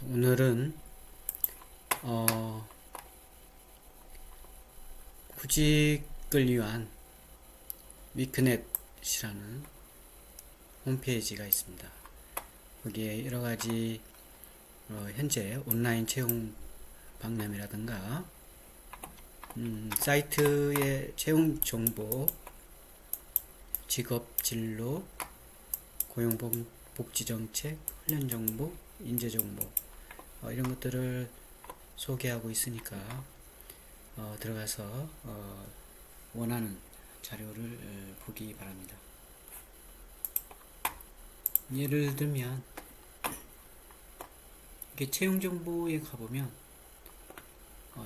오늘은 구직을 위한 위크넷이라는 홈페이지가 있습니다. 거기에 여러가지 현재 온라인 채용 박람회라든가 사이트의 채용 정보, 직업 진로, 고용복지정책, 훈련정보, 인재정보 이런 것들을 소개하고 있으니까 들어가서 원하는 자료를 보기 바랍니다. 예를 들면 이게 채용정보에 가보면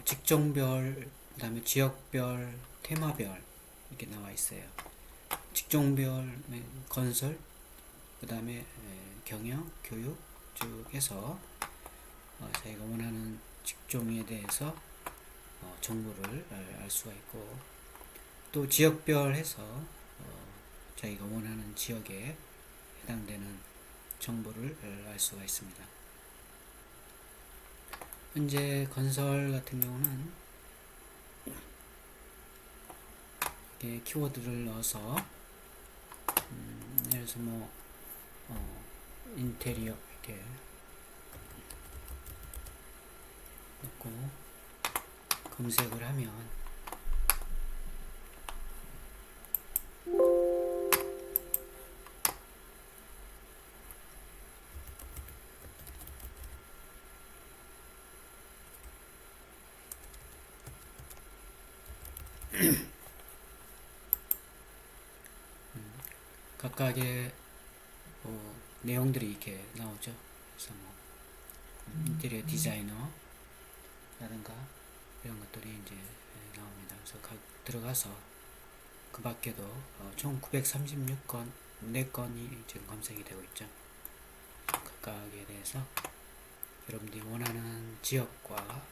직종별, 그 다음에 지역별, 테마별 이렇게 나와 있어요. 직종별 건설, 그 다음에 경영, 교육 쪽에서 자기가 원하는 직종에 대해서 정보를 알 수가 있고, 또 지역별 해서 자기가 원하는 지역에 해당되는 정보를 알 수가 있습니다. 현재 건설 같은 경우는 이렇게 키워드를 넣어서 예를 들어서 인테리어 이렇게 넣고 검색을 하면 각각의 내용들이 이렇게 나오죠. 그래서 인테리어 디자이너라든가 이런 것들이 이제 나옵니다. 그래서 들어가서 그 밖에도 총 936건, 4건이 지금 검색이 되고 있죠. 각각에 대해서 여러분들이 원하는 지역과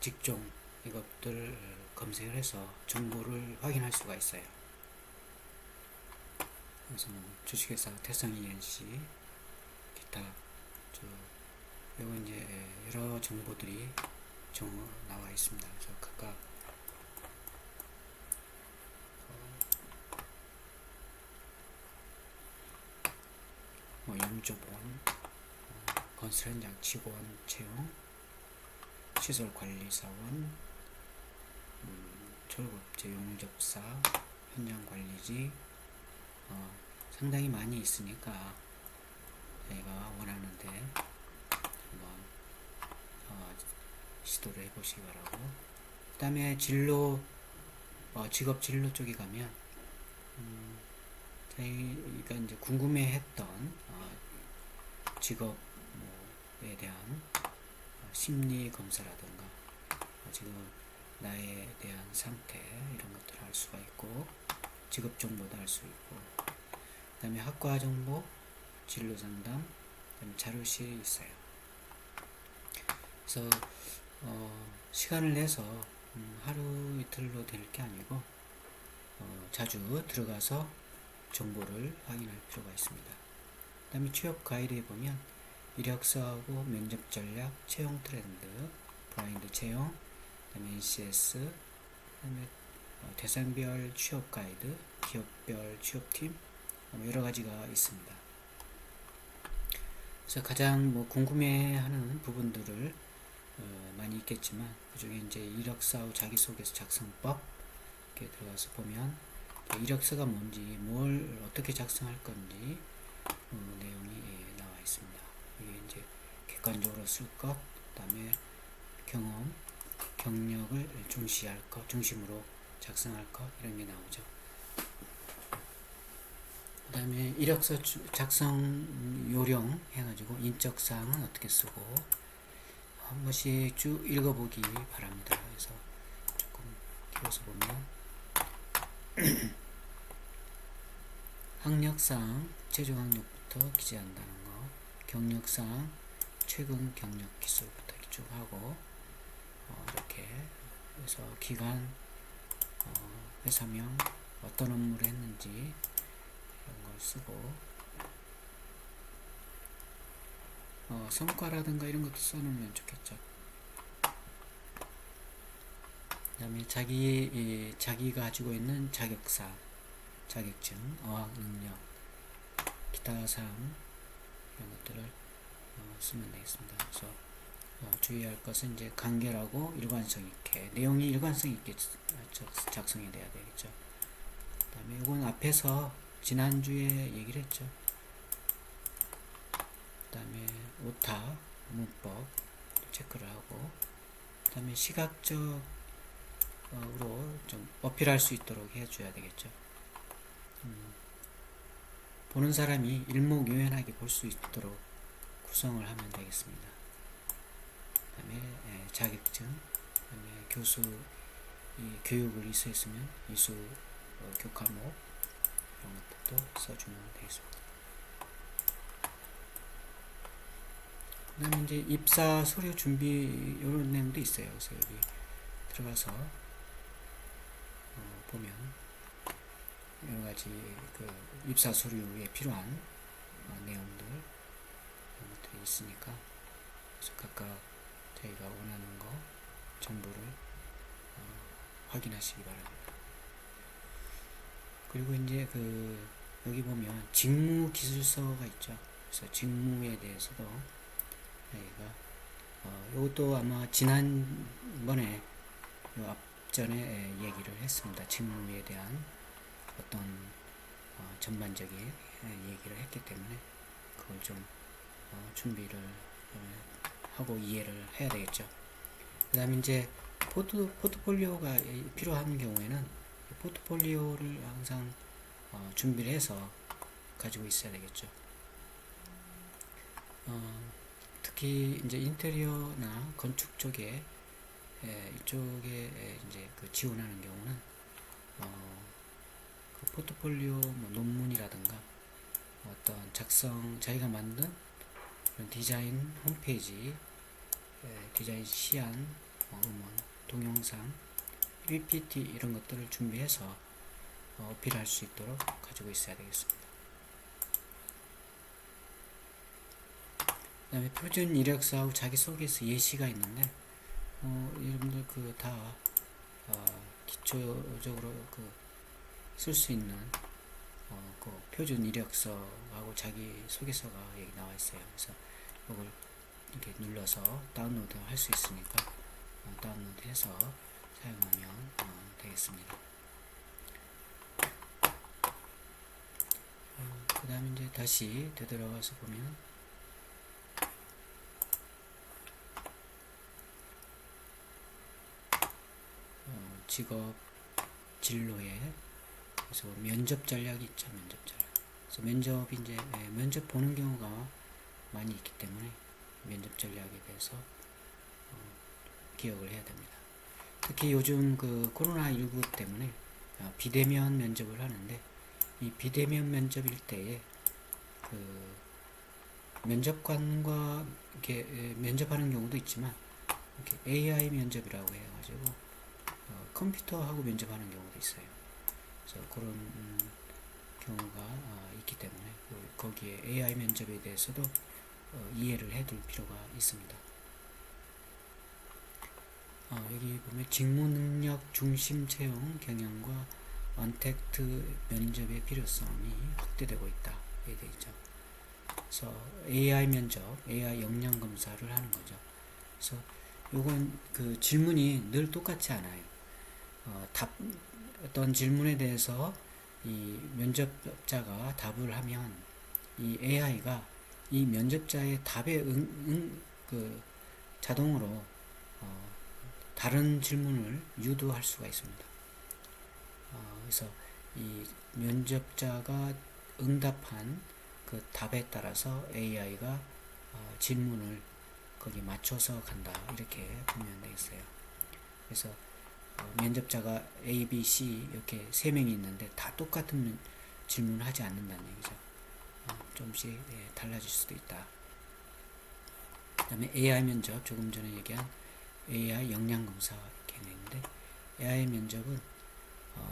직종 이것들을 검색을 해서 정보를 확인할 수가 있어요. 그래서 주식회사 태성ENC 기타 요거 이제 여러 정보들이 나와 있습니다. 그래서 각각 영조본, 건설 현장 직원 채용, 시설 관리사원, 졸업제 용접사, 현장 관리지 상당히 많이 있으니까 저희가 원하는데 한번 시도를 해보시기 바라고, 그 다음에 진로, 직업 진로 쪽에 가면 저희가 이제 궁금해했던 직업에 대한 심리 검사라든가 지금 나에 대한 상태 이런 것들을 알 수가 있고, 직업 정보도 알 수 있고, 그 다음에 학과 정보, 진로 상담, 그 다음에 자료실이 있어요. 그래서 시간을 내서 하루 이틀로 될 게 아니고 자주 들어가서 정보를 확인할 필요가 있습니다. 그 다음에 취업 가이드에 보면 이력서하고 면접 전략, 채용 트렌드, 브라인드 채용, 그 다음에 NCS, 그 다음에 대상별 취업 가이드, 기업별 취업팀 여러 가지가 있습니다. 그래서 가장 궁금해하는 부분들을 많이 있겠지만 그 중에 이제 이력서, 자기소개서 작성법 이렇게 들어가서 보면 이력서가 뭔지, 뭘 어떻게 작성할 건지 내용이 나와 있습니다. 이게 이제 객관적으로 쓸 것, 그 다음에 경험, 경력을 중시할 것, 중심으로 작성할 것 이런 게 나오죠. 그 다음에 이력서 작성 요령 해가지고 인적사항은 어떻게 쓰고 한 번씩 쭉 읽어보기 바랍니다. 그래서 조금 길어서 보면 학력상 최종 학력부터 기재한다는 거, 경력상 최근 경력 기술부터 쭉 하고 이렇게 해서 기간, 회사명, 어떤 업무를 했는지 이런 걸 쓰고, 성과라든가 이런 것도 써놓으면 좋겠죠. 그 다음에 자기가 가지고 있는 자격사, 자격증, 어학 능력, 기타 사항 이런 것들을 쓰면 되겠습니다. 그래서 주의할 것은 이제 간결하고 일관성 있게, 내용이 일관성 있게 작성이 돼야 되겠죠. 그 다음에 이건 앞에서 지난주에 얘기를 했죠. 그 다음에 오타, 문법 체크를 하고, 그 다음에 시각적으로 좀 어필할 수 있도록 해줘야 되겠죠. 보는 사람이 일목요연하게 볼 수 있도록 구성을 하면 되겠습니다. 그 다음에 자격증, 그 다음에 교수 교육을 이수했으면 이수 교과목 이런 것들도 써주면 되겠습니다. 그 다음에 이제 입사 서류 준비 이런 내용도 있어요. 그래서 여기 들어가서 보면 여러가지 그 입사 서류에 필요한 내용들 이런 것들이 있으니까, 그래서 각각 저희가 원하는 거 정보를 확인하시기 바랍니다. 그리고 이제 여기 보면 직무 기술서가 있죠. 그래서 직무에 대해서도 저희가 이것도 아마 지난번에 앞전에 얘기를 했습니다. 직무에 대한 어떤 전반적인 얘기를 했기 때문에 그걸 좀 준비를 하고 이해를 해야 되겠죠. 그 다음에 이제 포트폴리오가 필요한 경우에는 포트폴리오를 항상 준비를 해서 가지고 있어야 되겠죠. 특히 이제 인테리어나 건축 쪽에 이쪽에 이제 지원하는 경우는 그 포트폴리오 논문이라든가 어떤 자기가 만든 그런 디자인 홈페이지, 디자인 시안, 음원, 동영상, PPT 이런 것들을 준비해서 어필할 수 있도록 가지고 있어야 되겠습니다. 그 다음에 표준 이력서하고 자기소개서 예시가 있는데 여러분들 다 기초적으로 쓸 수 있는 그 표준 이력서하고 자기소개서가 여기 나와 있어요. 그래서 이걸 이렇게 눌러서 다운로드 할 수 있으니까 다운로드해서 사용하면 되겠습니다. 그 다음에 이제 다시 되돌아가서 보면 직업 진로에 그래서 면접 전략이 있죠. 면접 전략. 그래서 면접이 이제 면접 보는 경우가 많이 있기 때문에 면접 전략에 대해서 기억을 해야 됩니다. 특히 요즘 코로나19 때문에 비대면 면접을 하는데, 이 비대면 면접일 때에 면접관과 이렇게 면접하는 경우도 있지만, 이렇게 AI 면접이라고 해가지고 컴퓨터하고 면접하는 경우도 있어요. 그래서 그런 경우가 있기 때문에 거기에 AI 면접에 대해서도 이해를 해둘 필요가 있습니다. 여기 보면 직무 능력 중심 채용 경영과 언택트 면접의 필요성이 확대되고 있다. 이렇게 되어 있죠. 그래서 AI 면접, AI 역량 검사를 하는 거죠. 그래서 요건 질문이 늘 똑같지 않아요. 어떤 질문에 대해서 이 면접자가 답을 하면 이 AI가 이 면접자의 답에 자동으로 다른 질문을 유도할 수가 있습니다. 그래서 이 면접자가 응답한 그 답에 따라서 AI가 질문을 거기 맞춰서 간다. 이렇게 보면 되겠어요. 그래서 면접자가 A, B, C 이렇게 세 명이 있는데 다 똑같은 질문을 하지 않는다는 얘기죠. 좀씩 달라질 수도 있다. 그 다음에 AI 면접, 조금 전에 얘기한 AI 역량검사 이렇게 있는데, AI 면접은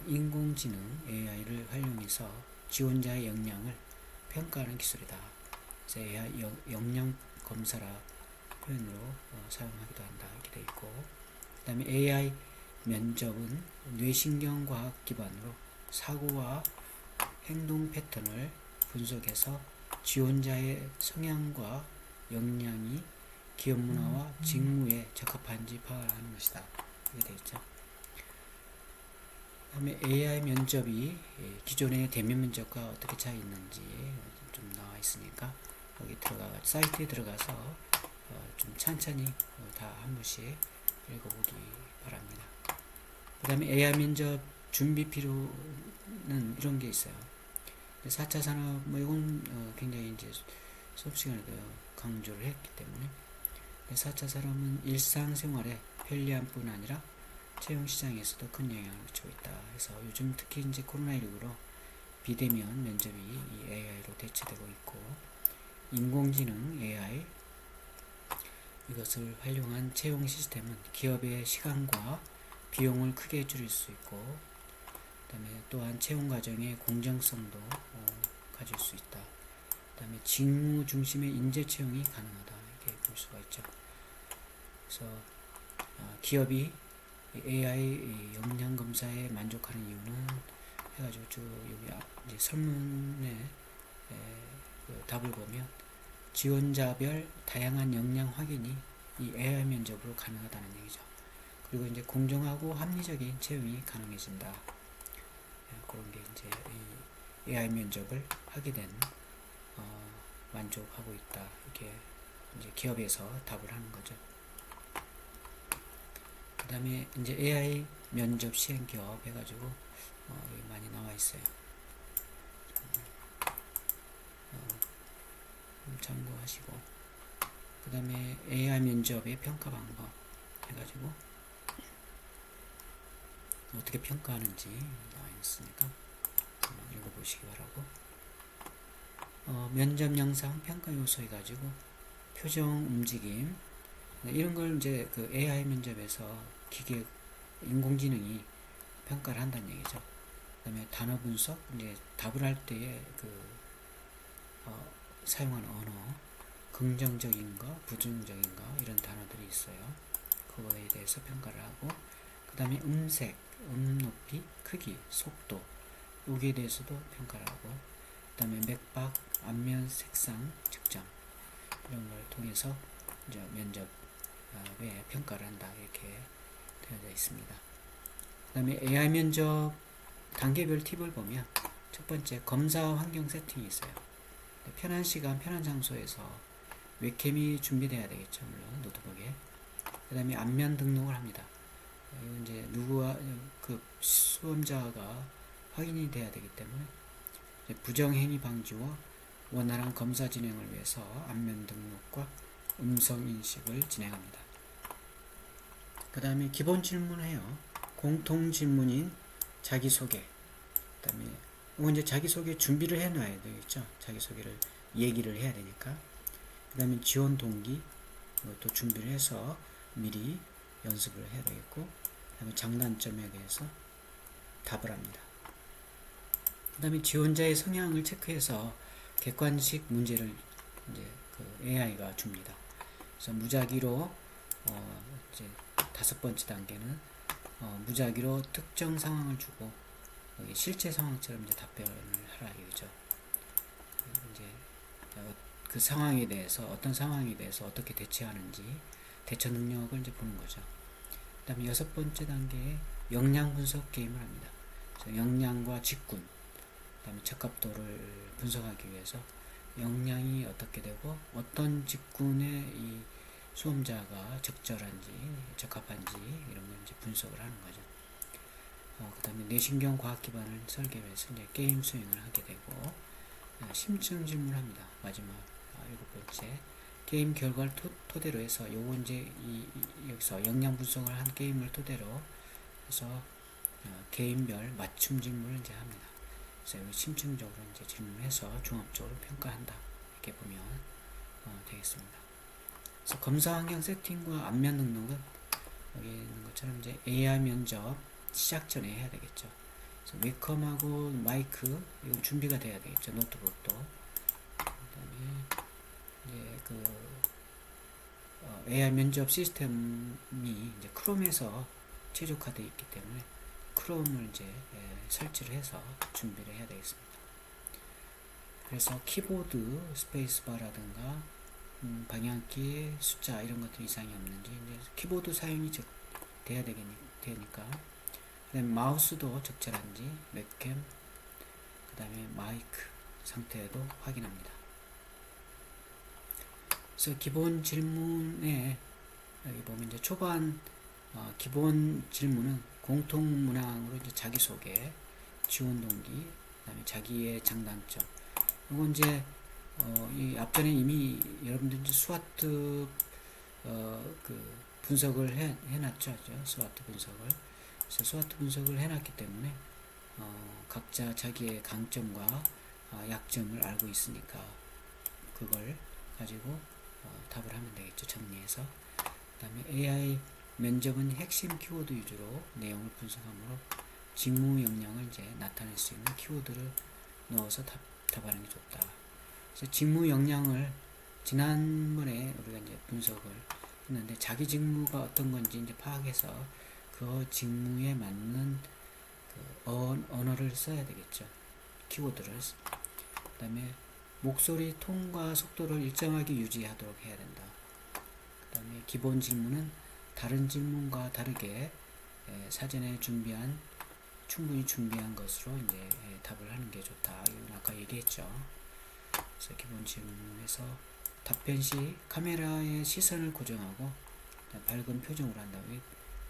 인공지능 AI를 활용해서 지원자의 역량을 평가하는 기술이다. 그래서 AI 역량 검사라 표현으로 사용하기도 한다 이렇게 되어 있고, 그 다음에 AI 면접은 뇌신경과학 기반으로 사고와 행동 패턴을 분석해서 지원자의 성향과 역량이 기업 문화와 직무에 적합한지 파악하는 것이다 이렇게 되어 있죠. 다음에 AI 면접이 기존의 대면 면접과 어떻게 차이 있는지 좀 나와 있으니까 여기 사이트에 들어가서 좀 천천히 다 한 번씩 읽어보기 바랍니다. 그 다음에 AI 면접 준비 필요는 이런 게 있어요. 4차 산업, 이건 굉장히 이제 수업 시간에도 강조를 했기 때문에 4차 산업은 일상생활에 편리함 뿐 아니라 채용 시장에서도 큰 영향을 미치고 있다. 그래서 요즘 특히 이제 코로나19로 비대면 면접이 이 AI로 대체되고 있고, 인공지능 AI 이것을 활용한 채용 시스템은 기업의 시간과 비용을 크게 줄일 수 있고, 그다음에 또한 채용 과정의 공정성도 가질 수 있다. 그다음에 직무 중심의 인재 채용이 가능하다 이렇게 볼 수가 있죠. 그래서 기업이 AI 역량 검사에 만족하는 이유는 해가지고 쭉 여기 이제 설문에 답을 보면 지원자별 다양한 역량 확인이 이 AI 면접으로 가능하다는 얘기죠. 그리고 이제 공정하고 합리적인 채용이 가능해진다. 그런 게 이제 이 AI 면접을 하게 된 만족하고 있다 이렇게 이제 기업에서 답을 하는 거죠. 그 다음에 이제 AI 면접 시행 기업 해가지고 여기 많이 나와 있어요. 참고하시고, 그 다음에 AI 면접의 평가 방법 해가지고 어떻게 평가하는지 나와 있으니까 한번 읽어보시기 바라고, 면접 영상 평가 요소 해가지고 표정, 움직임 이런 걸 이제 그 AI 면접에서 기계 인공지능이 평가를 한다는 얘기죠. 그 다음에 단어 분석, 이제 답을 할 때에 사용하는 언어, 긍정적인가 부정적인가 이런 단어들이 있어요. 그거에 대해서 평가를 하고, 그 다음에 음색, 높이, 크기, 속도 여기에 대해서도 평가를 하고, 그 다음에 맥박, 안면 색상 측정 이런 걸 통해서 이제 면접에 평가를 한다 이렇게 되어져 있습니다. 그 다음에 AI 면접 단계별 팁을 보면 첫 번째 검사 환경 세팅이 있어요. 편한 시간, 편한 장소에서 웹캠이 준비돼야 되겠죠. 물론 노트북에. 그 다음에 안면 등록을 합니다. 이건 이제 누구와 그 수험자가 확인이 돼야 되기 때문에 부정행위 방지와 원활한 검사 진행을 위해서 안면 등록과 음성 인식을 진행합니다. 그 다음에 기본 질문을 해요. 공통 질문인 자기소개. 그 다음에 이제 자기소개 준비를 해놔야 되겠죠. 자기소개를 얘기를 해야 되니까. 그 다음에 지원 동기 또 준비를 해서 미리 연습을 해야 되겠고, 그 다음에 장단점에 대해서 답을 합니다. 그 다음에 지원자의 성향을 체크해서 객관식 문제를 이제 그 AI가 줍니다. 그래서 무작위로 이제 5번째 단계는 무작위로 특정 상황을 주고 실제 상황처럼 이제 답변을 하라 이거죠. 이제 그 상황에 대해서 어떤 상황에 대해서 어떻게 대처하는지 대처 능력을 이제 보는 거죠. 그다음에 6번째 단계에 역량 분석 게임을 합니다. 그래서 역량과 직군, 그다음에 적합도를 분석하기 위해서 역량이 어떻게 되고 어떤 직군에 이 수험자가 적절한지 적합한지 이런 걸 이제 분석을 하는 거죠. 그 다음에 뇌신경 과학 기반을 설계해서 이제 게임 수행을 하게 되고, 심층 질문을 합니다. 마지막 7번째 게임 결과를 토대로 해서 요거 이제 여기서 역량 분석을 한 게임을 토대로 해서 개인별 맞춤 질문을 이제 합니다. 그래서 여기 심층적으로 이제 질문해서 종합적으로 평가한다 이렇게 보면 되겠습니다. 그래서 검사 환경 세팅과 안면 등록은 여기 있는 것처럼 이제 AI 면접 시작 전에 해야 되겠죠. 그래서 웹컴하고 마이크 이건 준비가 돼야 되겠죠. 노트북도. 그다음에 이제 그 AI 면접 시스템이 이제 크롬에서 최적화되어 있기 때문에 크롬을 이제 설치를 해서 준비를 해야 되겠습니다. 그래서 키보드 스페이스바라든가 방향키 숫자 이런 것들 이상이 없는지 이제 키보드 사용이 돼야 되니까 그다음에 마우스도 적절한지 웹캠 그다음에 마이크 상태도 확인합니다. 그래서 기본 질문에 여기 보면 이제 초반 기본 질문은 공통 문항으로 이제 자기소개, 지원 동기, 그다음에 자기의 장단점. 이건 이제 이 앞전에 이미 여러분들 이제 스와트 그 분석을 해놨죠, 스와트 분석을. 그래서 스와트 분석을 해놨기 때문에 각자 자기의 강점과 약점을 알고 있으니까 그걸 가지고 답을 하면 되겠죠, 정리해서. 그 다음에 AI 면접은 핵심 키워드 위주로 내용을 분석하므로 직무 역량을 이제 나타낼 수 있는 키워드를 넣어서 답하는 게 좋다. 그래서 직무 역량을 지난번에 우리가 이제 분석을 했는데 자기 직무가 어떤 건지 이제 파악해서 그 직무에 맞는 그 언어를 써야 되겠죠. 키워드를. 그 다음에 목소리 톤과 속도를 일정하게 유지하도록 해야 된다. 그 다음에 기본 질문은 다른 질문과 다르게 사전에 충분히 준비한 것으로 이제 답을 하는 게 좋다. 이건 아까 얘기했죠. 그래서 기본 질문에서 답변 시 카메라의 시선을 고정하고 밝은 표정으로 한다.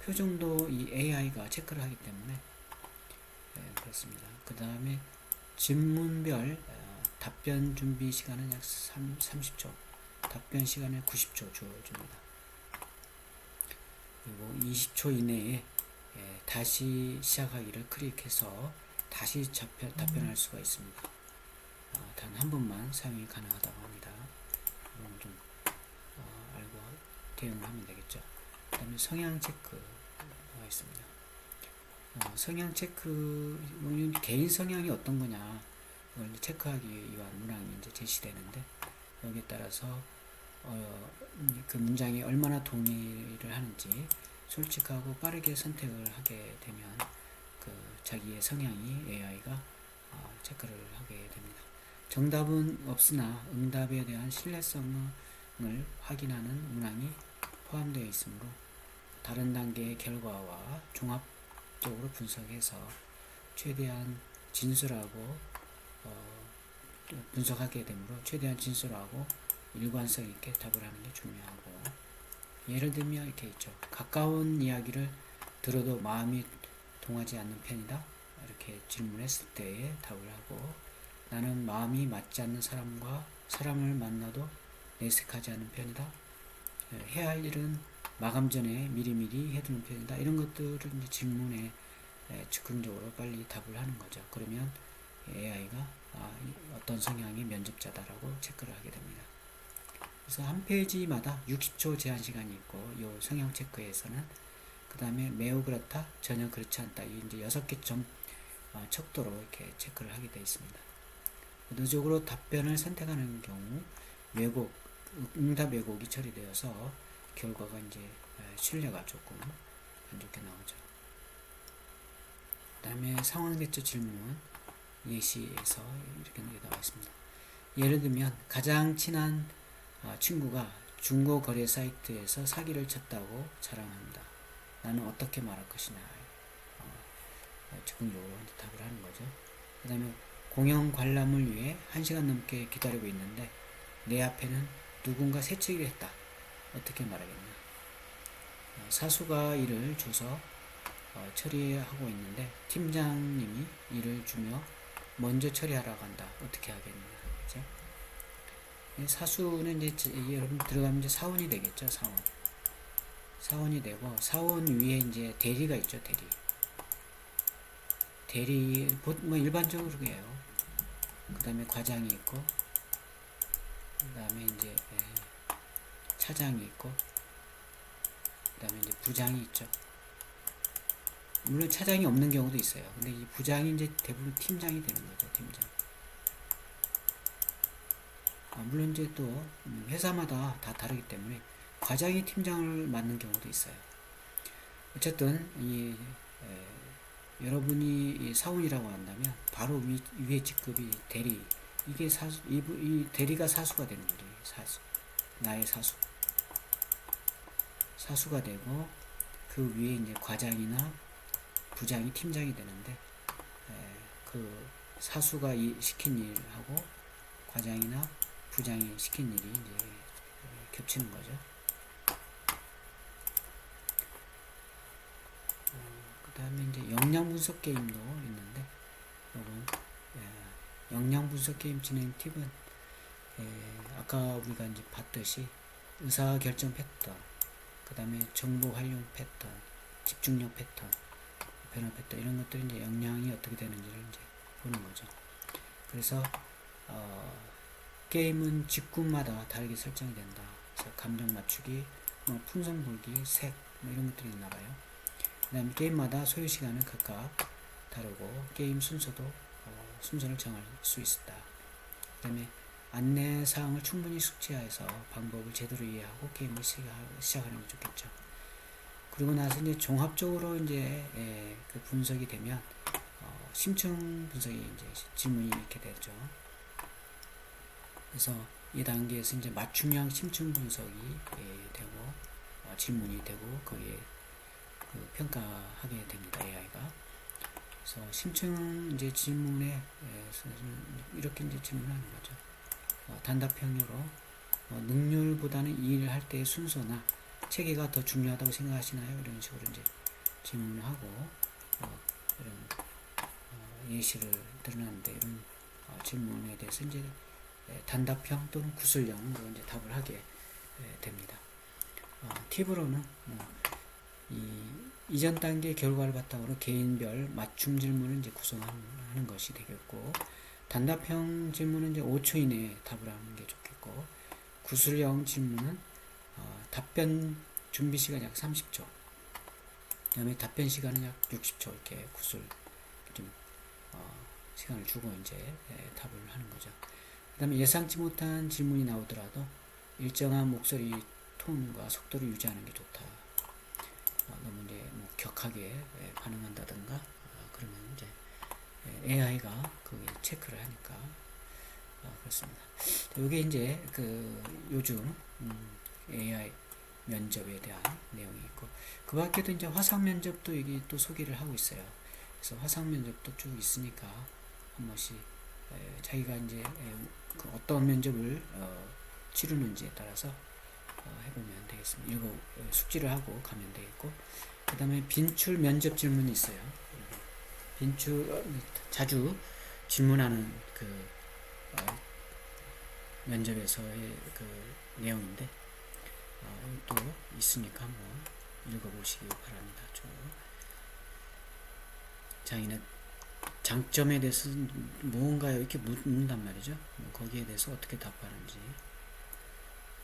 표정도 이 AI가 체크를 하기 때문에 그렇습니다. 그 다음에 질문별 답변 준비 시간은 약 30초, 답변 시간을 90초 주어줍니다. 그리고 20초 이내에 다시 시작하기를 클릭해서 다시 답변할 수가 있습니다. 단 한 번만 사용이 가능하다고 합니다. 이건 좀 알고 대응하면 되겠죠. 그 다음에 성향 체크가 있습니다. 성향 체크, 개인 성향이 어떤 거냐, 그걸 체크하기 위한 문항이 이제 제시되는데, 여기에 따라서, 그 문장이 얼마나 동의를 하는지, 솔직하고 빠르게 선택을 하게 되면, 그 자기의 성향이 AI가 체크를 하게 됩니다. 정답은 없으나 응답에 대한 신뢰성을 확인하는 문항이 포함되어 있으므로, 다른 단계의 결과와 종합적으로 분석해서 최대한 진솔하고 분석하게 되므로 최대한 진솔하고 일관성 있게 답을 하는 게 중요하고, 예를 들면 이렇게 있죠. 가까운 이야기를 들어도 마음이 동하지 않는 편이다. 이렇게 질문했을 때에 답을 하고, 나는 마음이 맞지 않는 사람을 만나도 내색하지 않는 편이다. 해야 할 일은 마감 전에 미리미리 해두는 편이다. 이런 것들을 이제 질문에 즉흥적으로 빨리 답을 하는 거죠. 그러면 AI가 어떤 성향의 면접자다라고 체크를 하게 됩니다. 그래서 한 페이지마다 60초 제한 시간이 있고, 이 성향 체크에서는 그 다음에 매우 그렇다, 전혀 그렇지 않다, 이 이제 6개 점 척도로 이렇게 체크를 하게 되어 있습니다. 의도적으로 답변을 선택하는 경우 응답 왜곡이 처리되어서 결과가 이제 신뢰가 조금 안 좋게 나오죠. 그 다음에 상황 대처 질문 예시에서 이렇게 나와 있습니다. 예를 들면 가장 친한 친구가 중고 거래 사이트에서 사기를 쳤다고 자랑합니다. 나는 어떻게 말할 것이냐. 즉흥적으로 답을 하는 거죠. 그 다음에 공영 관람을 위해 1시간 넘게 기다리고 있는데 내 앞에는 누군가 새치기를 했다. 어떻게 말하겠냐. 사수가 일을 줘서 처리하고 있는데 팀장님이 일을 주며 먼저 처리하라고 한다. 어떻게 하겠냐. 그죠? 사수는 이제 여러분 들어가면 이제 사원이 되겠죠. 사원이 되고, 사원 위에 이제 대리가 있죠. 대리 뭐 일반적으로 해요. 그 다음에 과장이 있고, 그 다음에 이제 차장이 있고, 그 다음에 이제 부장이 있죠. 물론 차장이 없는 경우도 있어요. 근데 이 부장이 이제 대부분 팀장이 되는 거죠. 팀장. 물론 이제 또 회사마다 다 다르기 때문에 과장이 팀장을 맡는 경우도 있어요. 어쨌든 여러분이 사원이라고 한다면 바로 위에 직급이 대리, 이게 이 대리가 사수가 되는 거죠. 사수, 나의 사수가 되고, 그 위에 이제 과장이나 부장이 팀장이 되는데, 그 사수가 시킨 일하고 과장이나 부장이 시킨 일이 이제 겹치는 거죠. 그 다음에 이제 역량 분석 게임도 있는데, 요건 역량 분석 게임 진행 팁은 아까 우리가 이제 봤듯이 의사 결정 패턴, 그 다음에 정보 활용 패턴, 집중력 패턴, 변화 패턴, 이런 것들이 이제 역량이 어떻게 되는지를 이제 보는 거죠. 그래서 게임은 직군마다 다르게 설정이 된다. 그래서 감정 맞추기, 뭐 풍선 불기, 색, 뭐 이런 것들이 있나 봐요. 그 다음에 게임마다 소요 시간은 각각 다르고, 게임 순서도 순서를 정할 수 있다. 그 다음에 안내사항을 충분히 숙지해서 방법을 제대로 이해하고 게임을 시작하는 게 좋겠죠. 그리고 나서 이제 종합적으로 이제 그 분석이 되면 심층 분석이 이제 질문이 이렇게 되죠. 그래서 이 단계에서 이제 맞춤형 심층 분석이 되고 질문이 되고 거기에 그 평가하게 됩니다. AI가. 그래서 심층 이제 질문에 이렇게 이제 질문하는 거죠. 단답형으로 능률보다는 일을 할 때의 순서나 체계가 더 중요하다고 생각하시나요? 이런 식으로 이제 질문을 하고 이런 예시를 드러나는데, 이런 질문에 대해서 이제 단답형 또는 구술형으로 이제 답을 하게 됩니다. 팁으로는 이전 단계 결과를 바탕으로 개인별 맞춤 질문을 이제 구성하는 것이 되겠고, 단답형 질문은 이제 5초 이내에 답을 하는 게 좋겠고, 구술형 질문은 답변 준비 시간 약 30초, 그 다음에 답변 시간은 약 60초, 이렇게 구술 좀 시간을 주고 이제 답을 하는 거죠. 그 다음에 예상치 못한 질문이 나오더라도 일정한 목소리 톤과 속도를 유지하는 게 좋다. 너무 이제 뭐 격하게 반응한다든가 그러면 이제 AI가 거기에 체크를 하니까 그렇습니다. 이게 이제 그 요즘 AI 면접에 대한 내용이 있고, 그 밖에도 이제 화상 면접도 여기 또 소개를 하고 있어요. 그래서 화상 면접도 쭉 있으니까 한 번씩 자기가 이제 그 어떤 면접을 치르는지에 따라서 해보면 되겠습니다. 숙지를 하고 가면 되겠고, 그 다음에 빈출 면접 질문이 있어요. 자주 질문하는 그 면접에서의 그 내용인데, 또 있으니까 한번 읽어보시기 바랍니다. 자기는 장점에 대해서 무언가요 이렇게 묻는단 말이죠. 거기에 대해서 어떻게 답하는지,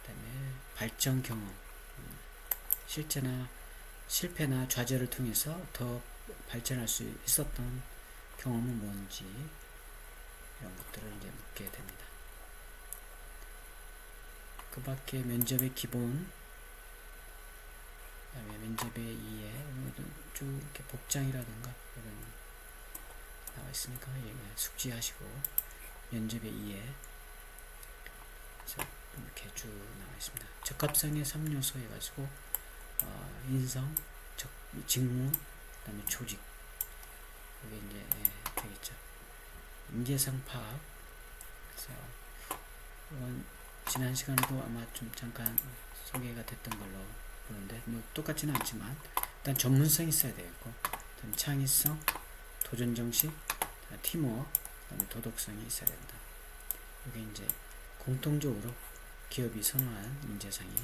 그 다음에 발전 경험, 실패나 좌절을 통해서 더 발전할 수 있었던 경험은 뭔지, 이런 것들을 이제 묻게 됩니다. 그 밖에 면접의 기본, 그 다음에 면접의 이해, 쭉 이렇게 복장이라든가 이런 나와 있으니까 숙지하시고, 면접의 이해 이렇게 쭉 나와 있습니다. 적합성의 3요소 해가지고 인성, 직무, 그 다음에 조직, 이게 이제 되겠죠. 인재상 파악. 그래서 지난 시간에도 아마 좀 잠깐 소개가 됐던 걸로 보는데, 뭐 똑같지는 않지만 일단 전문성이 있어야 되겠고, 그다음 창의성, 도전정신, 팀워크, 그다음에 도덕성이 있어야 된다. 이게 이제 공통적으로 기업이 선호한 인재상이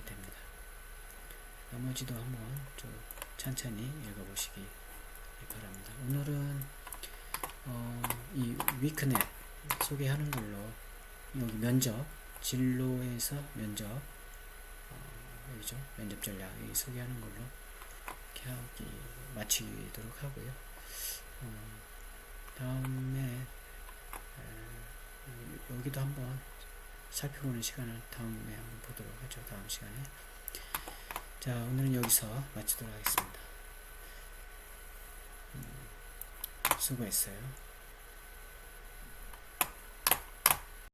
됩니다. 나머지도 한번 좀 천천히 읽어보시기 바랍니다. 오늘은 이 위크넷 소개하는 걸로, 여기 면접, 진로에서 면접, 여기죠, 면접 전략 소개하는 걸로 이렇게 마치도록 하고요. 다음에 여기도 한번 살펴보는 시간을 다음에 한번 보도록 하죠. 다음 시간에. 자, 오늘은 여기서 마치도록 하겠습니다. 수고했어요.